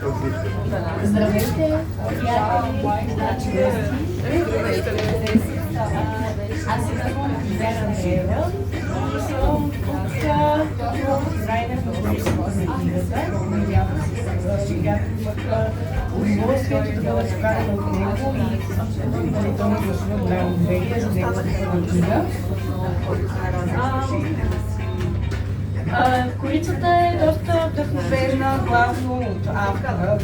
Здравейте, приятели! Аз се казвам Вера Андреева и съм тук като дизайнер на количеството за книгата. Надявам се, че бях имах удоволствието да разкарам от него и той ми гласува голямо доверие за неговата първа книга. Корицата е доста вдъхновена главно от автора,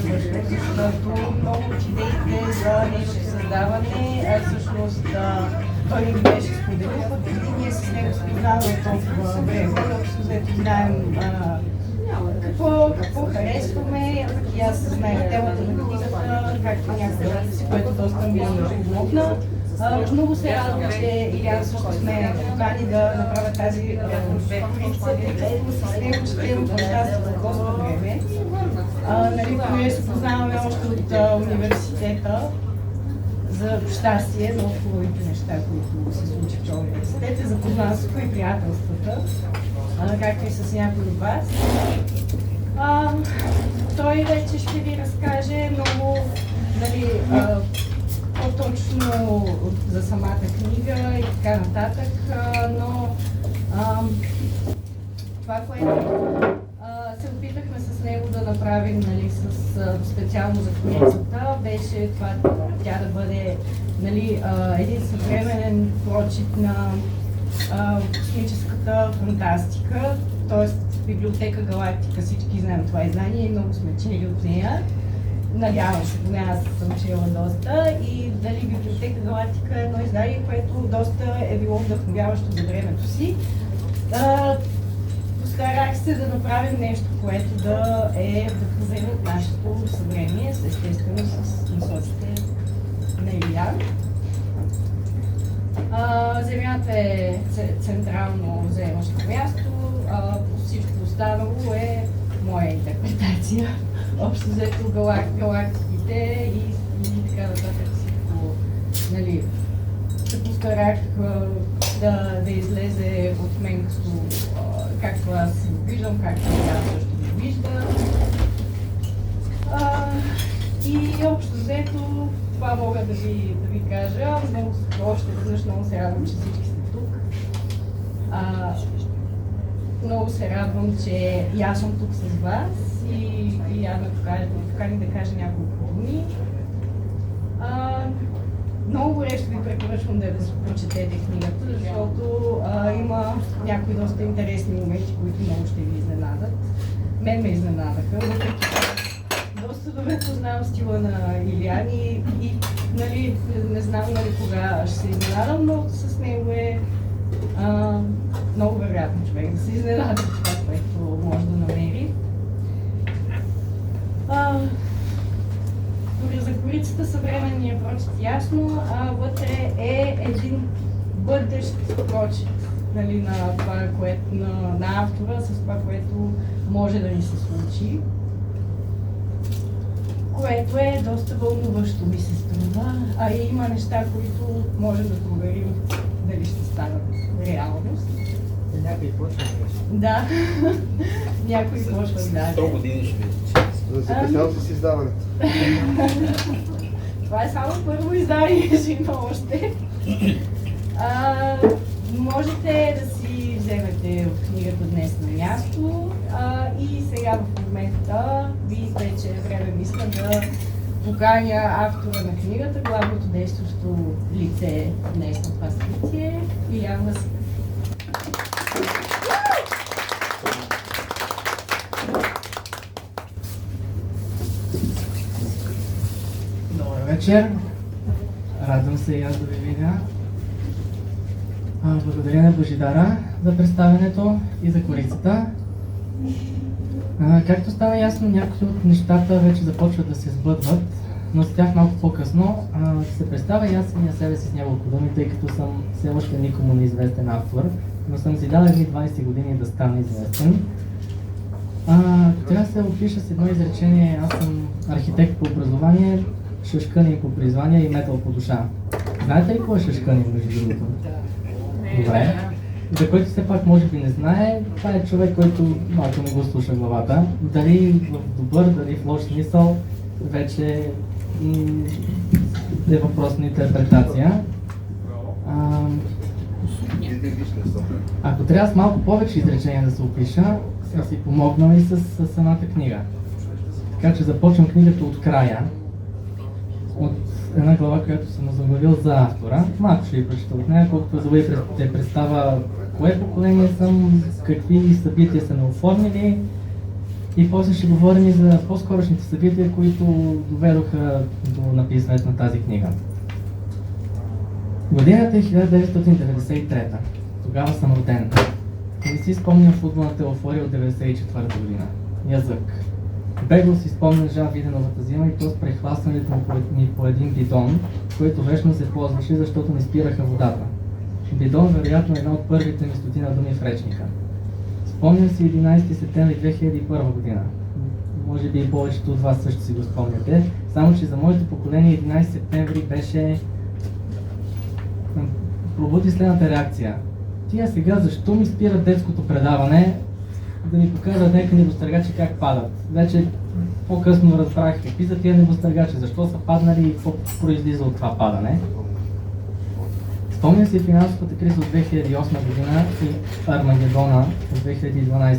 защото много от идеите за нейното създаване всъщност той ни ги беше споделил, пък и ние с него спознаваме толкова време, защото взето знаем какво харесваме, и аз знаех темата на книгата, както някакъв си, което доста ми помогна. Много се радвам, че Илян също сме покани да направя тази корица, тъй като с него ще имам щастие за доста време. Ние се познаваме още от университета за щастие, много хубавите неща, които се случи в университета, запознанството и приятелствата, както и с някой от вас. Той вече ще ви разкаже много, по-точно за самата книга и така нататък, но това, което се опитахме с него да направим, специално за корицата, беше това тя да бъде един съвременен прочит на космическата фантастика, т.е. Библиотека Галактика, всички знаем това издание и много сме чели от нея. Надявам се, поне аз съм чела доста, и Библиотека Галактика е едно издание, което доста е било вдъхновяващо за времето си. Постарах се да направим нещо, което да е вдъхновено от нашето съвремие, естествено с насоците на Илян. Земята е централно заемащо място, всичко останало е моя интерпретация. Общо взето галактиките и така нататък всичко, се постарах да излезе от мен както аз си го виждам, както тя също го вижда. И общо взето това мога да ви кажа. Още веднъж много се радвам, че всички сте тук. Много се радвам, че и аз съм тук с вас и я покани да кажа няколко думи. Много горещо ви препоръчвам да прочетете книгата, защото има някои доста интересни моменти, които много ще ви изненадат. Мен ме изненадаха, въпреки доста добре познавам стила на Илян и не знам кога ще се изненадам, но с него е много вероятно човек да се изненада това, което може да намери. Дори за корицата съвременния прочит ясно, вътре е един бъдещ прочит на това, което на автора, с това, което може да ни се случи. Което е доста вълнуващо, ми се струва, и има неща, които можем да проверим дали ще станат реалност. Някои почват. Да, някои почват, да. 100 години ще видите. Закъснял си с издаването. Това е само първо издание, ще има още. Можете да си вземете от книгата днес на място и сега в момента ви вече време мисля да поканя автора на книгата, главното действащо лице днес на това събитие, Илян Василев. Добър вечер! Радвам се и аз да ви видя. Благодаря на Божидара за представянето и за корицата. Както стана ясно, някои от нещата вече започват да се сбъдват, но с тях малко по-късно. Ще се представя и аз самия себе си с няколко думи, тъй като съм все още никому неизвестен автор, но съм си дал едни 20 години да стана известен. Трябва да се опиша с едно изречение. Аз съм архитект по образование, шашкънин по призвание и метал по душа. Знаете ли какво е шашкънин, между другото? Добре. за който все пак може би не знае, това е човек, който малко не го слуша главата. Дали в добър, дали в лош смисъл, вече е въпрос на интерпретация. Ако трябва с малко повече изречения да се опиша, съм си помогнал и с самата книга. Така че започвам книгата от края, от една глава, която съм озаглавил за автора. Малко ще ви прочета от нея, колкото за да представя кое поколение съм, какви събития са ме оформили и после ще говорим и за по-скорошните събития, които доведоха до написането на тази книга. Годината е 1993. Тогава съм роден. Не си спомням футболната еуфория от 1994 година. Язък. Бегло си спомня Жан Виденовата зима и то с прехласването ми по един бидон, който вечно се ползваше, защото не спираха водата. Бидон вероятно е една от първите ми стотина думи в речника. Спомням си 11 септември 2001 година. Може би и повечето от вас също си го спомняте, само че за моето поколение 11 септември беше... пробуди следната реакция. Тия сега защо ми спират детското предаване, да ми покажат някакви небостъргачи как падат. Вече по-късно разбрах какви са тия небостъргачи, защо са паднали и какво произлиза от това падане. Спомням си финансовата криза от 2008 година и Армагедона от 2012.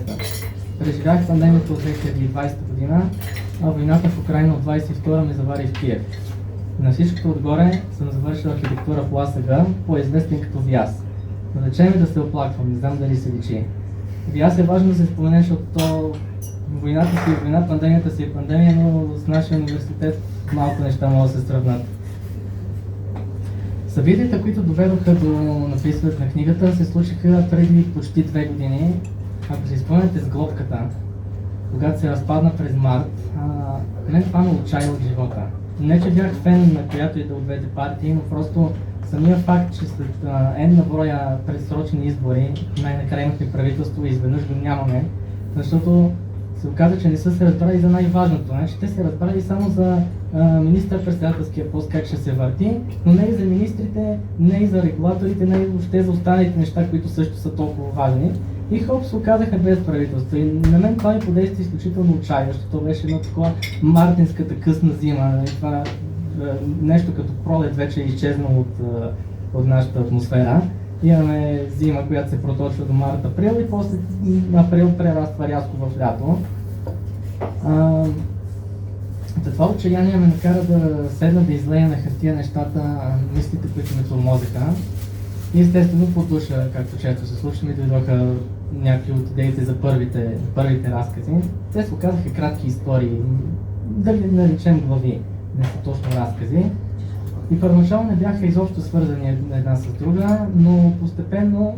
Преживях пандемията от 2020 година, а войната в Украйна от 22 ме завари в Киев. На всичкото отгоре съм завършил архитектура в ЛАСАГ, по-известен като ВИАС. Да речем да се оплаквам, не знам дали се личи. ВИАС е важно да се спомене, защото войната си е война, пандемията си е пандемия, но с нашия университет малко неща могат да се сравнат. Събитията, които доведоха до написването на книгата, се случиха преди почти 2 години. Ако си спомняте с глобката, когато се разпадна през март, мен това ме отчая от живота. Не, че бях фен на която и да от двете партии, но просто самия факт, че след една броя предсрочни избори най-накрая имахме правителство и изведнъж го нямаме, защото се оказа, че не са се разбрали за най-важното. Значи, те се разбрали само за министър-председателския пост, как ще се върти, но не и за министрите, не и за регулаторите, не и въобще за останалите неща, които също са толкова важни. И хоп се оказаха без правителство. И на мен това ми подейства изключително отчаящо. То беше едно такова мартинската късна зима. Това нещо като пролет вече е изчезнало от нашата атмосфера. Имаме зима, която се проточва до март-април и после април прераства рязко в лято. Това отчаяние ме накара да седна да излея на хартия нещата, мислите, които ме тормозеха. И естествено по душа, както често се случва, ми дойдоха някакви от идеите за първите разкази. Те се оказаха кратки истории, да ги наречем глави, не са точно разкази. И първоначално не бяха изобщо свързани една с друга, но постепенно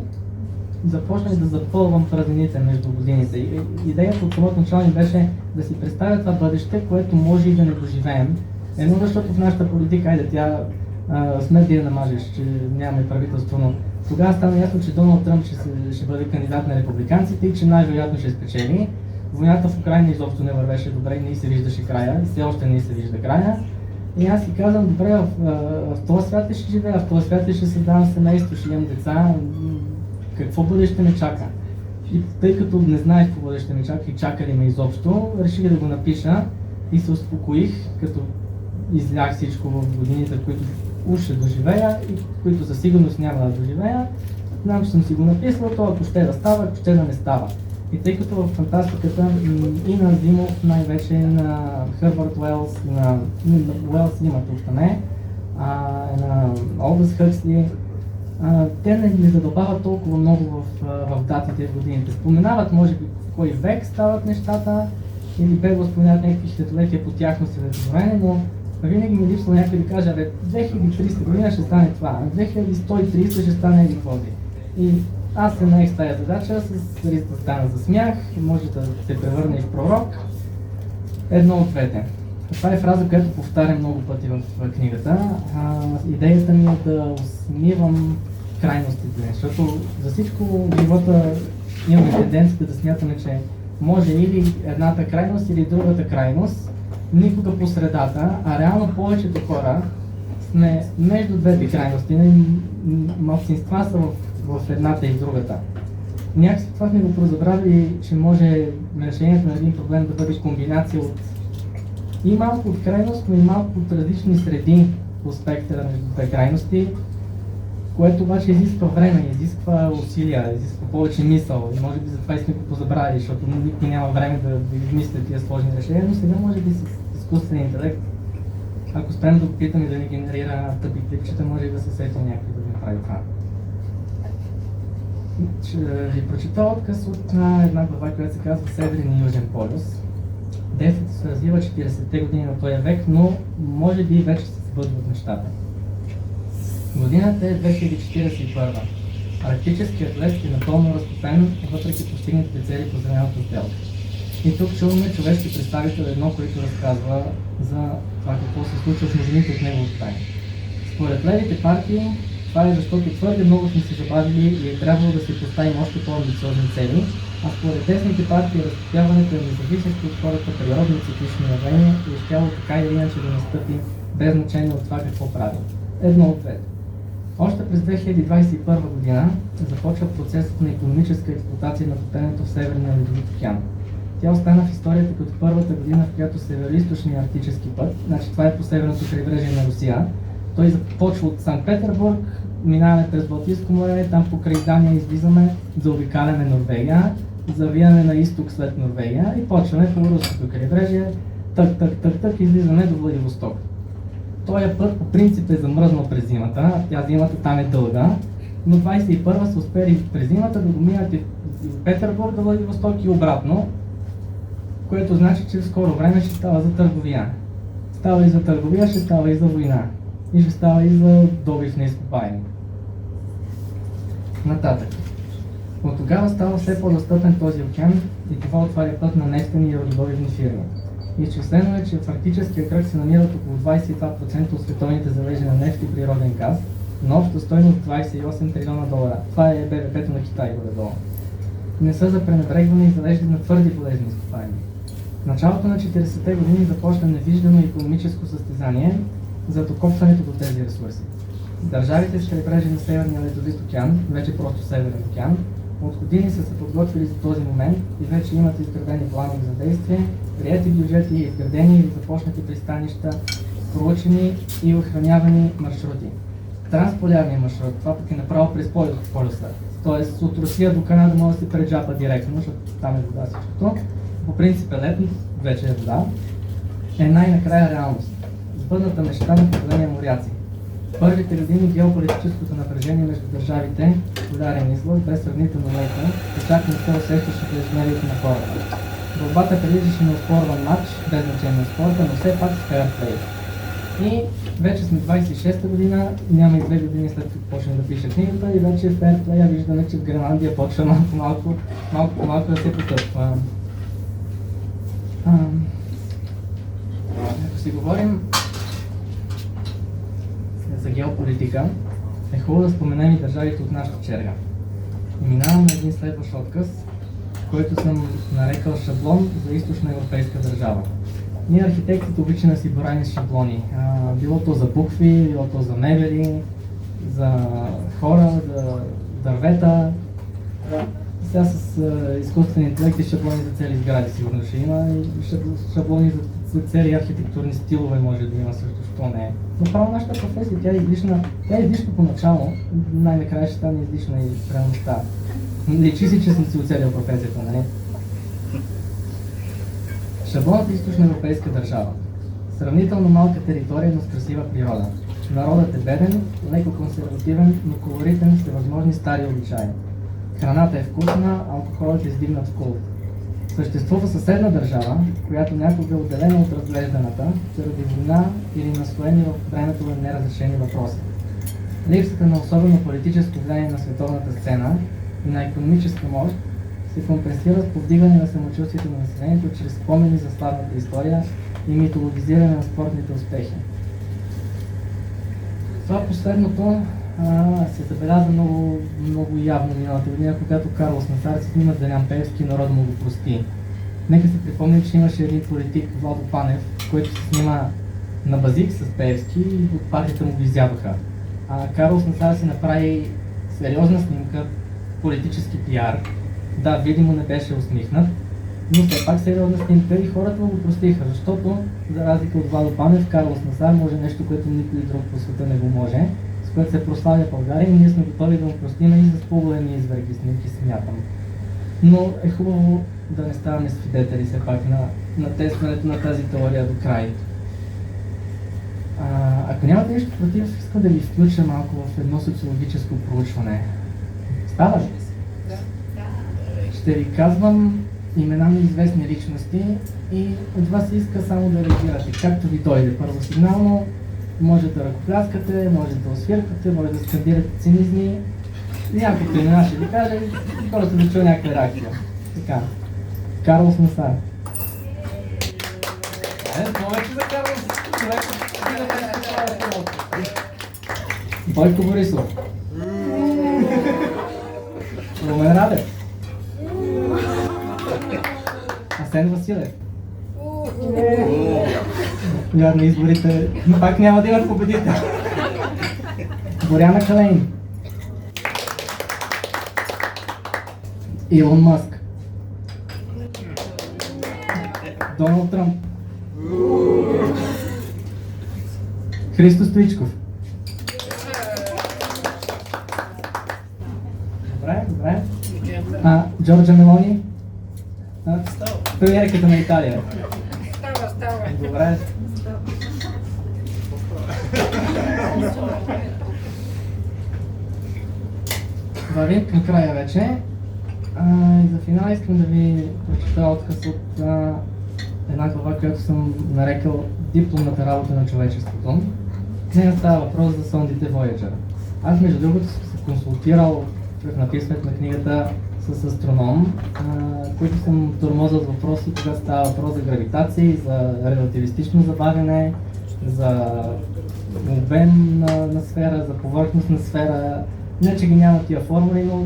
започнах да запълвам празнините между годините. И идеята от самото начало ми беше да си представя това бъдеще, което може и да не доживеем. Едно, защото в нашата политика, айде тя смет да я намажеш, че нямаме правителство, но тогава стана ясно, че Доналд Тръмп ще бъде кандидат на републиканците и че най-вероятно ще спечели. Войната в Украйна изобщо не вървеше добре, не се виждаше края, и все още не се вижда края. И аз си казвам, добре, в този свят ли ще живея, в този свят ли ще създавам семейство, ще имам деца, какво бъдеще ме чака? И тъй като не знаех какво бъдеще ме чака и чака ли ме изобщо, реших да го напиша и се успокоих, като излях всичко в годините, в които уж ще доживея и които със сигурност няма да доживея. Знам, че съм си го написал, то ако ще да става, ако ще да не става. И тъй като в фантастиката и на Азимов, най-вече на Хърбърт Уелс, на Уелс има тук не, на Олдъс Хъксли, те не задълбават толкова много в датите в годините. Споменават, може би, в кой век стават нещата, или бегло споменават някакви хилядолетия по тяхно следовреме, но винаги ми липсва някой да каже, 2300 година ще стане това, 2130 ще стане еди какво. И аз се наех с тази задача, с риск да стана за смях, може да се превърне и в пророк. Едно от двете. Това е фраза, която повтарям много пъти в книгата. Идеята ми е да усмивам крайностите, защото за всичко в живота имаме тенденцията да смятаме, че може или едната крайност, или другата крайност, никога по средата, а реално повечето хора сме между двете крайности. Малцинства са в в едната и в другата. Някакси това сме го прозабрали, че може решението на един проблем да бъде комбинация от и малко от крайност, но и малко от различни среди по спектъра между две крайности, което обаче изисква време, изисква усилия, изисква повече мисъл и може би затова и сме го позабрали, защото никой няма време да измисля тия сложни решения, но сега може би с изкуствен интелект, ако спрем да го питаме да ни генерира тъпи клипчета, може и да се сети някой да го направи това. Ще ви прочита отказ от една глава, която се казва Северен и Южен полюс. Действието се развива 40-те години на този век, но може би вече се сбъдват нещата. Годината е 2041. Арктическият лед е напълно разтопен, въпреки постигнатите цели по зелената сделка. И тук чуваме човешки представител едно, който разказва за това какво се случва с новините от неговото време. Според левите партии, това е защото твърде много сме се забавили и е трябвало да се поставим още по-амбициозни цели, а според десните партии разтопяването е независещо от хората природни циклични явления и успяло така или иначе да настъпи без значение от това какво прави. Едно от двете. Още през 2021 година започва процесът на икономическа експлоатация на топенето в Северния ледовит океан. Тя остана в историята като първата година, в която североизточния арктически път, значи това е по северното крайбрежие на Русия, той започва от Санкт-Петербург, минаваме през Балтийско море, там покрай Дания излизаме, заобикаляме Норвегия, завиваме на изток след Норвегия и почваме по руското крайбрежие, тък, излизаме до Владивосток. Този път по принцип е замръзнал през зимата, тя зимата там е дълга, но 21-а са успели през зимата да го минат и в Петербург до Владивосток и обратно, което значи, че в скоро време ще става за търговия. Става и за търговия, ще става и за война. И ще става и за добив на изкопаеми. Нататък. От тогава става все по-достъпен този океан и това отваря път на нефтени и рудодобивни фирми. Изчислено е, че в арктическия кръг се намират около 22% от световните залежи на нефт и природен газ, на обща стойност 28 трилиона долара. Това е БВП-то на Китай горе-долу. Не са за пренебрегване и залежи на твърди полезни изкопаеми. В началото на 40-те години започна невиждано икономическо състезание за докопването до тези ресурси. Държавите с крайбрежие на Северния ледовит океан, вече просто Северен океан, от години са се подготвили за този момент и вече имат изградени планове за действие, приети бюджети, изградени или започнати пристанища, проучени и охранявани маршрути. Трансполярния маршрут, това пък е направо през полюса. Тоест от Русия до Канада може да се преджапа директно, защото там е вода всичкото. По принцип е летно, вече е вода. Е най-накрая реалност. Сбъдната мечта на поколения моряци. Първите години геополитическото напрежение между държавите, полярен излъз, бе сравнително леко, и чак не се усещаше в ежедневието на хората. Борбата приличаше на оспорван матч, без значение на спорта, но все пак с фейрплей. И вече сме 26-та година, няма и 2 години след като почнем да пише книгата и вече в фейрплея виждаме, че в Гренландия почва малко да се потъпва. Ако си говорим за геополитика, е хубаво да споменем и държавите от нашата черга. И минавам на един следващ отказ, който съм нарекал шаблон за източна европейска държава. Ние архитектите обичаме да си боравим с шаблони. Било то за букви, било то за мебели, за хора, за дървета. Сега с изкуствен интелект и шаблони за цели сгради сигурно ще има и шаблони за цели архитектурни стилове може да има също, що не е. Но право нашата професия, тя е излишна поначало, най-накрая ще стане излишна и в реалността. Личи си, че съм си оцелил професията, нали? Шаблонът е източна европейска държава. Сравнително малка територия, но с красива природа. Народът е беден, леко консервативен, но колоритен, с възможни стари обичаи. Храната е вкусна, алкохолът е издигнат в култ. Съществува съседна държава, която някога е отделена от разглежданата, заради война или наслоени в времето на неразрешени въпроси. Липсата на особено политическо влияние на световната сцена и на икономическа мощ се компенсира с повдигане на самочувствието на населението чрез спомени за славната история и митологизиране на спортните успехи. Това последното се забеляза много явно миналата година, когато Карлос Насар се снима с Делян Пеевски и народът му го прости. Нека се припомня, че имаше един политик, Владо Панев, който се снима на базик с Пеевски и от партията му го изядоха. Карлос Насар се направи сериозна снимка, политически пиар. Да, видимо не беше усмихнат, но все пак сериозна снимка и хората го простиха, защото за разлика от Владо Панев, Карлос Насар може нещо, което никой друг по света не го може, с което се прославя България и ние сме готови да му простим и с по-големи извърги снимки, смятам. Но е хубаво да не ставаме свидетели все пак на тестването на тази теория до край. Ако нямате нищо против, искам да ви включа малко в едно социологическо проучване. Става ли? Да. Ще ви казвам имена на известни личности и от вас се иска само да реагирате, както ви дойде. Първосигнално може да ръкопляскате, може да освиркате, може да скандирате цинизми. Няколко имена ще ви кажа и просто да чуя някаква реакция. Така. Карлос Насар. Повече за Карлос Бойко Борисов. Румен Радев. Асен Василев. Вярно, изборите пак няма да имат победител. Боряна Калейн. Илон Маск. Доналд Тръмп. Христо Стоичков. Добре. Джорджа Мелони. Премиерката на Италия. Става. Добре. Вървим към края вече. За финал искам да ви прочета отказ от една глава, която съм нарекал дипломната работа на човечеството. Не става въпрос за сондите Voyager. Аз между другото съм се консултирал в написването на книгата с астроном, които съм тормозил въпроси, когато става въпрос за гравитация, за релативистично забавяне, за обем на сфера, за повърхностна сфера. Не, че ги няма тия формули, но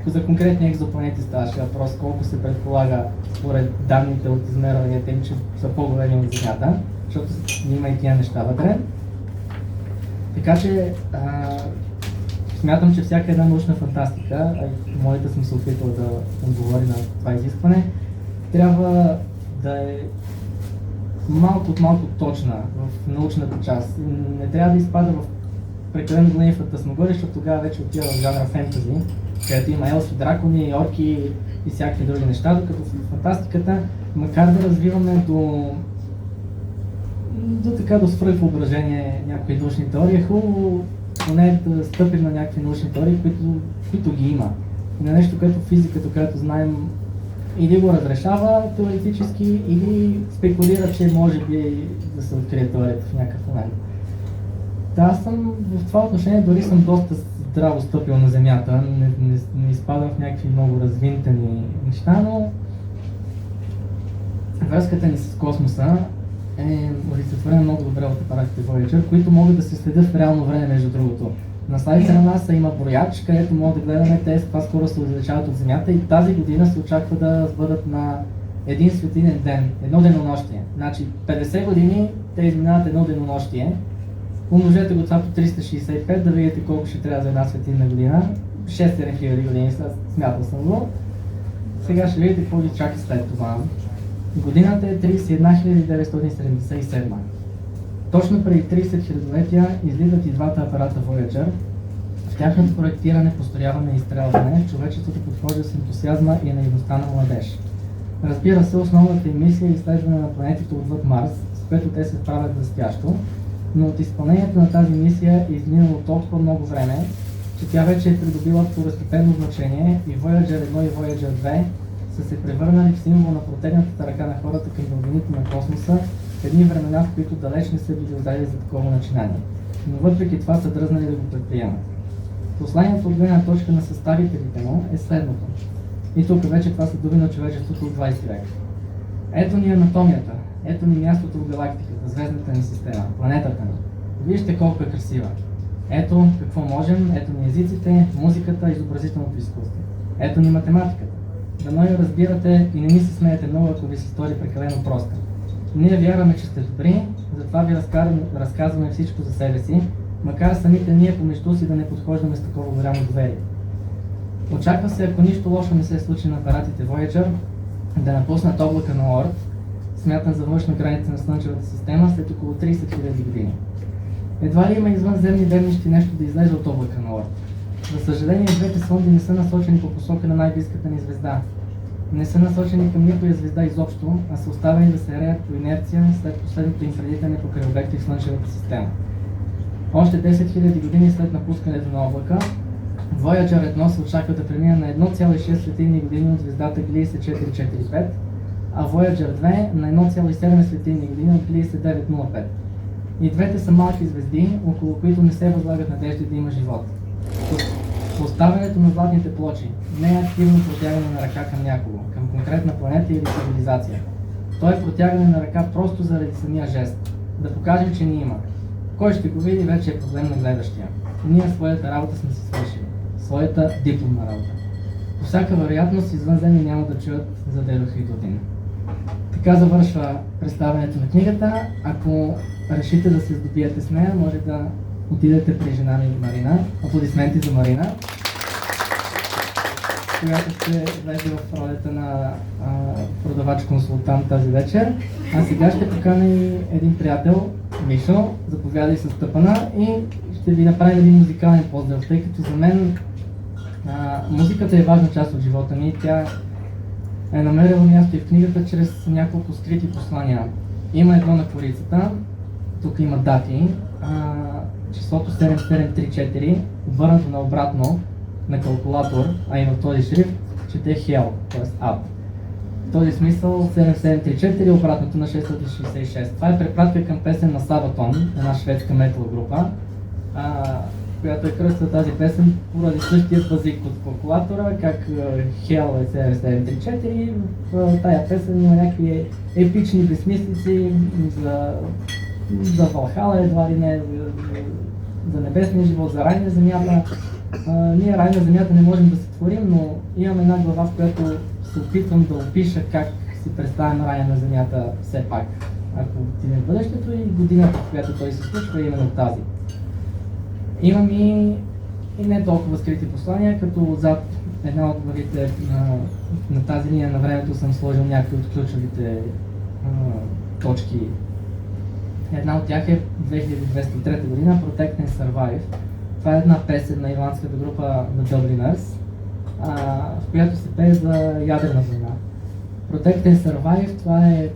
за конкретни екзопланети ставаше въпрос колко се предполага според данните от измерванията им, че са по-големи от Земята, защото има и тия неща вътре. Така че смятам, че всяка една научна фантастика, а и моята съм се опитал да отговори на това изискване, трябва да е малко от малко точна в научната част. Не трябва да изпада в прекалено големи фантасмагории, защото тогава вече отива в жанра фентази, където има елфи, дракони, орки и всякакви други неща, докато в фантастиката, макар да развиваме до свръхвъображение някои научни теории, е хубаво поне да стъпим на някакви научни теории, които ги има. И на нещо, което физиката, която знаем, или го разрешава теоретически, или спекулира, че може би да се открие теорията в някакъв момент. Да, аз съм в това отношение дори съм доста здраво стъпил на Земята, не изпадам в някакви много развинтени неща, но връзката ни с космоса е олицетворена много добре от апаратите Voyager, които могат да се следят в реално време, между другото. На слайдите на НАСА има брояч, където могат да гледаме те с каква скорост се отдалечават от Земята и тази година се очаква да бъдат на един светлинен ден, едно денонощие. Значи 50 години те изминават едно денонощие. Умножете го това по 365, да видите колко ще трябва за една светлинна година. 6000 години, смятал съм го. Сега ще видите какво ви чака след това. Годината е 31977. Точно преди 30 хилядолетия излизат и двата апарата Voyager. В тяхното проектиране, построяване и изстрелване човечеството подхожда с ентусиазма и наивността на младеж. Разбира се, основната им мисия е изследване на планетите отвъд Марс, с което те се справят блестящо, но от изпълнението на тази мисия е изминало толкова много време, че тя вече е придобила второстепенно значение и Voyager 1 и Voyager 2 са се превърнали в символ на протегнатата ръка на хората към дълбините на космоса в едни времена, в които далеч не са били отдали за такова начинание. Но въпреки това са дръзнали да го предприемат. Посланието от гледна точка на съставителите му е следното. И тук вече това са думи на човечеството от 20 век. Ето ни анатомията, ето ни мястото в галактиката, звездната ни система, планетата ни. Вижте колко е красива. Ето какво можем, ето ни езиците, музиката, изобразителното изкуство. Ето ни математиката. Дано я разбирате и не ни се смеете много, ако ви се стори прекалено проста. Ние вярваме, че сте добри, затова ви разказваме всичко за себе си, макар самите ние помежду си да не подхождаме с такова голямо доверие. Очаква се, ако нищо лошо не се случи на апаратите Voyager, да напуснат облака на Оорт, смятан за външна граница на Слънчевата система, след около 30 000 години. Едва ли има извънземни дебнищи нещо да излезе от облака на Оорт. За съжаление, двете сонди не са насочени по посока на най-близката ни звезда. Не са насочени към никоя звезда изобщо, а са оставени да се реят по инерция след последното им прелитане покрай обекти в Слънчевата система. Още 10 000 години след напускането на облака, Voyager 1 се очаква да премине на 1,6 светлинни години от звездата Gliese 445, а Voyager 2 на 1,7 светлинни години от Gliese 905. И двете са малки звезди, около които не се възлагат надежди да има живот. Поставянето на златните плочи не е активно протягане на ръка към някого, към конкретна планета или цивилизация. То е протягане на ръка просто заради самия жест, да покажем, че ни има. Кой ще го види, вече е проблем на гледащия. Ние своята работа сме си свършили, своята дипломна работа. По всяка вероятност, извънземни няма да чуят за Дедо Хридотин. Така завършва представянето на книгата. Ако решите да се здобиете с нея, може да отидете при жена ми Марина. Аплодисменти за Марина, която ще влезе в ролята на продавач-консултант тази вечер. А сега ще поканя и един приятел, Мишо, заповядай с Стъпана и ще ви направим един музикален поздрав, тъй като за мен музиката е важна част от живота ми. Тя е намерила място и в книгата чрез няколко скрити послания. Има едно на корицата, тук има дати, числото 7734, обърнато наобратно на калкулатор, а и в този шрифт чете Hell, т.е. Ад. В този смисъл 7734 обратното на 666. Това е препратка към песен на Sabaton, една шведска метал група, която е кръстила тази песен поради същия пазик от калкулатора, как Hell е 7734 и в тая песен има някакви епични безсмислици за Валхала, едва ли не, за небесния живот, за рай на земята. Ние рай на земята не можем да се творим, но имам една глава, в която се опитвам да опиша как си представям рая на земята все пак. Ако отидем в бъдещето и годината, в която той се случва, е именно тази. Имам и не толкова скрити послания, като отзад една от главите на тази линия на времето съм сложил някои от ключовите точки. Една от тях е 2203 година, Protect and Survive. Това е една песен на ирландската група The Dubliners, в която се пее за ядрена война. Protect and Survive, това е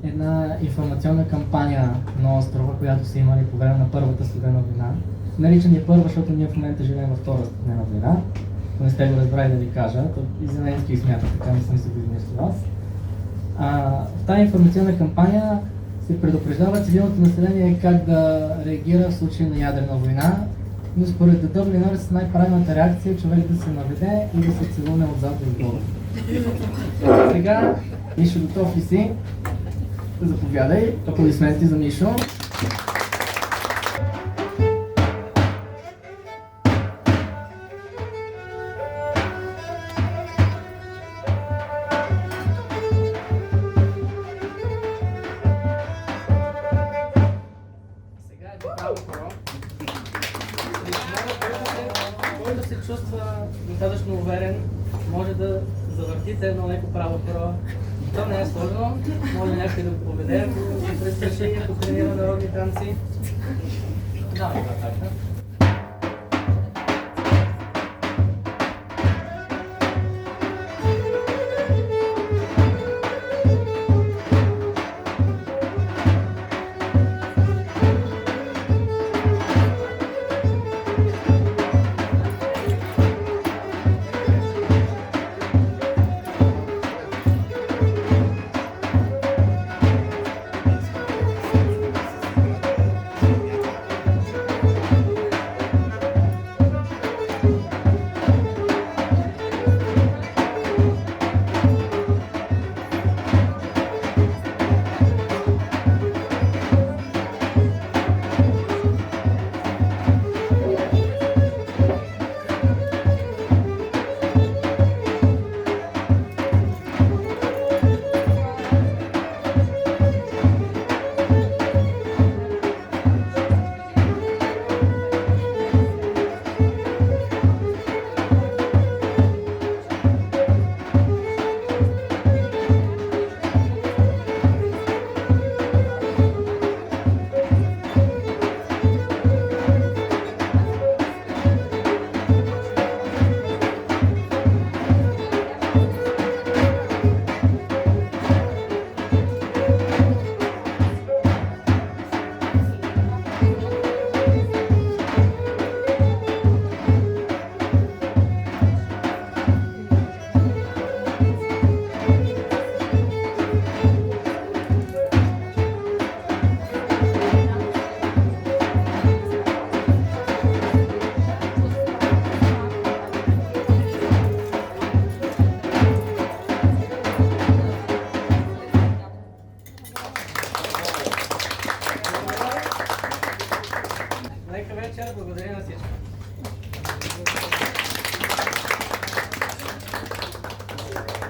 една информационна кампания на острова, която са имали по време на Първата студена война. Наричам я първа, защото ние в момента живеем във Втора студена война. Ако не сте го разбрали да ви кажа, то и Зеленски смята, така не съм се го измислил аз. В тази информационна кампания се предупреждава цивилното население как да реагира в случай на ядрена война, но според The Dubliners най-правилната реакция е човек да се наведе и да се целуне отзад до долу. Сега, Мишо, готов ли си? Заповядай. Аплодисменти за Мишо. Който се чувства достатъчно уверен, може да завъртите едно леко право перо. То не е сложно, може някой да го поведе, ако се престраши, ако тренира народни танци. Давай, така.